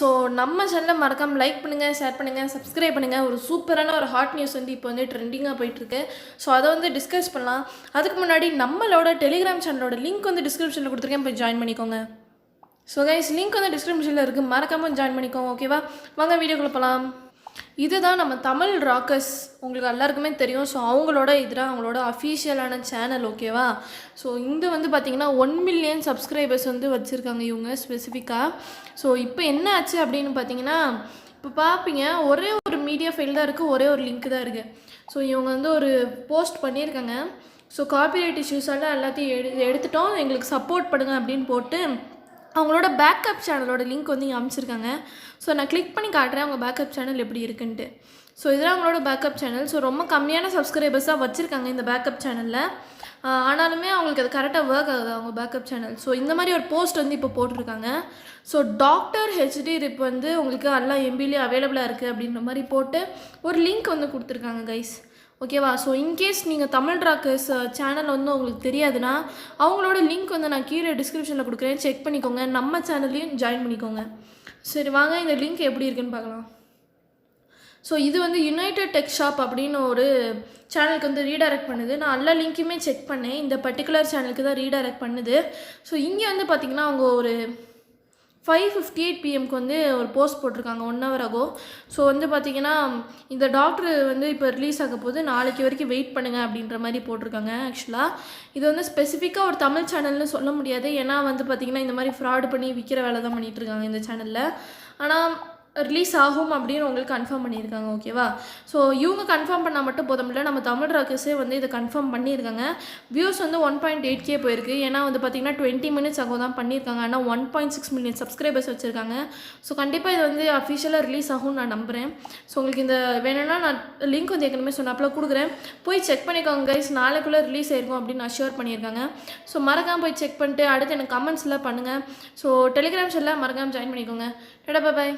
So நம்ம சேனலை மறக்காமல் லைக் பண்ணுங்கள், ஷேர் பண்ணுங்கள், சப்ஸ்கிரைப் பண்ணுங்கள். ஒரு சூப்பரான ஒரு ஹாட் நியூஸ் வந்து இப்போ வந்து ட்ரெண்டிங்காக போயிட்டுருக்கு. ஸோ அதை வந்து டிஸ்கஸ் பண்ணலாம். அதுக்கு முன்னாடி நம்மளோட டெலிகிராம் சேனலோட லிங்க் வந்து டிஸ்கிரிப்ஷனில் கொடுத்துருக்கேன், போய் ஜாயின் பண்ணிக்கோங்க. ஸோ கைஸ், லிங்க் வந்து டிஸ்கிரிப்ஷனில் இருக்குது, மறக்காமல் ஜாயின் பண்ணிக்கோங்க. ஓகேவா, வாங்க வீடியோக்குள்ளே போகலாம். இதுதான் நம்ம தமிழ் ராக்கர்ஸ், உங்களுக்கு எல்லாருக்குமே தெரியும். ஸோ அவங்களோட இதுதான் அவங்களோட அஃபீஷியலான சேனல். ஓகேவா, ஸோ இங்கே வந்து பார்த்திங்கன்னா 1 மில்லியன் சப்ஸ்கிரைபர்ஸ் வந்து வச்சுருக்காங்க இவங்க ஸ்பெசிஃபிக்காக. ஸோ இப்போ என்ன ஆச்சு அப்படின்னு பார்த்தீங்கன்னா, இப்போ பார்ப்பீங்க ஒரே ஒரு மீடியா ஃபைல் தான் இருக்குது, ஒரே ஒரு லிங்க் தான் இருக்குது. ஸோ இவங்க வந்து ஒரு போஸ்ட் பண்ணியிருக்காங்க. ஸோ காப்பிரைட் இஷ்யூஸால் எல்லாத்தையும் எடுத்துட்டோம், எங்களுக்கு சப்போர்ட் பண்ணுங்க அப்படின்னு போட்டு அவங்களோட பேக்கப் சேனலோட லிங்க் வந்து இங்கே அமைச்சிருக்காங்க. ஸோ நான் கிளிக் பண்ணி காட்டுறேன் அவங்க பேக்கப் சேனல் எப்படி இருக்குன்ட்டு. ஸோ இதெல்லாம் அவங்களோட பேக்கப் சேனல். ஸோ ரொம்ப கம்மியான சப்ஸ்கிரைபர்ஸாக வச்சுருக்காங்க இந்த பேக்கப் சேனலில். ஆனாலுமே அவங்களுக்கு அது கரெக்டாக ஒர்க் ஆகுது அவங்க பேக்கப் சேனல். ஸோ இந்த மாதிரி ஒரு போஸ்ட் வந்து இப்போ போட்டிருக்காங்க. ஸோ டாக்டர் ஹெச்டி ரிப் வந்து உங்களுக்கு எல்லா எம்பிலேயே அவைலபிளாக இருக்குது அப்படின்ற மாதிரி போட்டு ஒரு லிங்க் வந்து கொடுத்துருக்காங்க கைஸ். ஓகேவா, ஸோ இன்கேஸ் நீங்கள் தமிழ் ராக்கர்ஸ் சேனல் வந்து உங்களுக்கு தெரியாதுன்னா அவங்களோட லிங்க் வந்து நான் கீழே டிஸ்கிரிப்ஷனில் கொடுக்குறேன், செக் பண்ணிக்கோங்க. நம்ம சேனல்லையும் ஜாயின் பண்ணிக்கோங்க. சரி வாங்க இந்த லிங்க் எப்படி இருக்குன்னு பார்க்கலாம். ஸோ இது வந்து யுனைடெட் டெக் ஷாப் அப்படின்னு ஒரு சேனலுக்கு வந்து ரீடைரக்ட் பண்ணுது. நான் எல்லா லிங்க்குமே செக் பண்ணேன், இந்த பர்டிகுலர் சேனலுக்கு தான் ரீடைரக்ட் பண்ணுது. ஸோ இங்கே வந்து பார்த்திங்கன்னா அவங்க ஒரு 5:58 PM வந்து ஒரு போஸ்ட் போட்டிருக்காங்க 1 hour ago. ஸோ வந்து பார்த்திங்கன்னா இந்த டாக்டர் வந்து இப்போ ரிலீஸ் ஆக போது, நாளைக்கு வரைக்கும் வெயிட் பண்ணுங்கள் அப்படின்ற மாதிரி போட்டிருக்காங்க. ஆக்சுவலாக இது வந்து ஸ்பெசிஃபிக்காக ஒரு தமிழ் சேனல்னு சொல்ல முடியாது, ஏன்னா வந்து பார்த்திங்கன்னா இந்த மாதிரி ஃப்ராட் பண்ணி விற்கிற வேலை தான் பண்ணிகிட்ருக்காங்க இந்த சேனலில். ஆனால் ரிலீஸ் ஆகும் அப்படின்னு உங்களுக்கு கன்ஃபார்ம் பண்ணியிருக்காங்க. ஓகேவா, ஸோ இவங்க கன்ஃபார்ம் பண்ணால் மட்டும் போதும் இல்லை, நம்ம தமிழ் ராக்கர்ஸே வந்து இதை கன்ஃபார்ம் பண்ணியிருக்காங்க. வியூஸ் வந்து 1.8K போயிருக்கு. ஏன்னா வந்து பார்த்திங்கன்னா 20 minutes ஆகும் தான் பண்ணியிருக்காங்க. ஆனால் 1.6 மில்லியன் சப்ஸ்கிரைபர்ஸ் வச்சுருக்காங்க. ஸோ கண்டிப்பாக இது வந்து அஃபிஷியலாக ரிலீஸ் ஆகும்னு நான் நம்புகிறேன். ஸோ உங்களுக்கு இந்த வேணும்னா நான் லிங்க் வந்து ஏற்கனவே சொன்னாப்பில் கொடுக்குறேன், போய் செக் பண்ணிக்கோங்க கைஸ். நாளைக்குள்ளே ரிலீஸ் ஆயிருக்கும் அப்படின்னு அஷ்யூர் பண்ணியிருக்காங்க. ஸோ மறக்காமல் போய் செக் பண்ணிட்டு அடுத்து எனக்கு கமெண்ட்ஸில் பண்ணுங்கள். ஸோ டெலிகிராம் சேனலில் மறக்காமல் ஜாயின் பண்ணிக்கோங்க. டாடா, பாய்.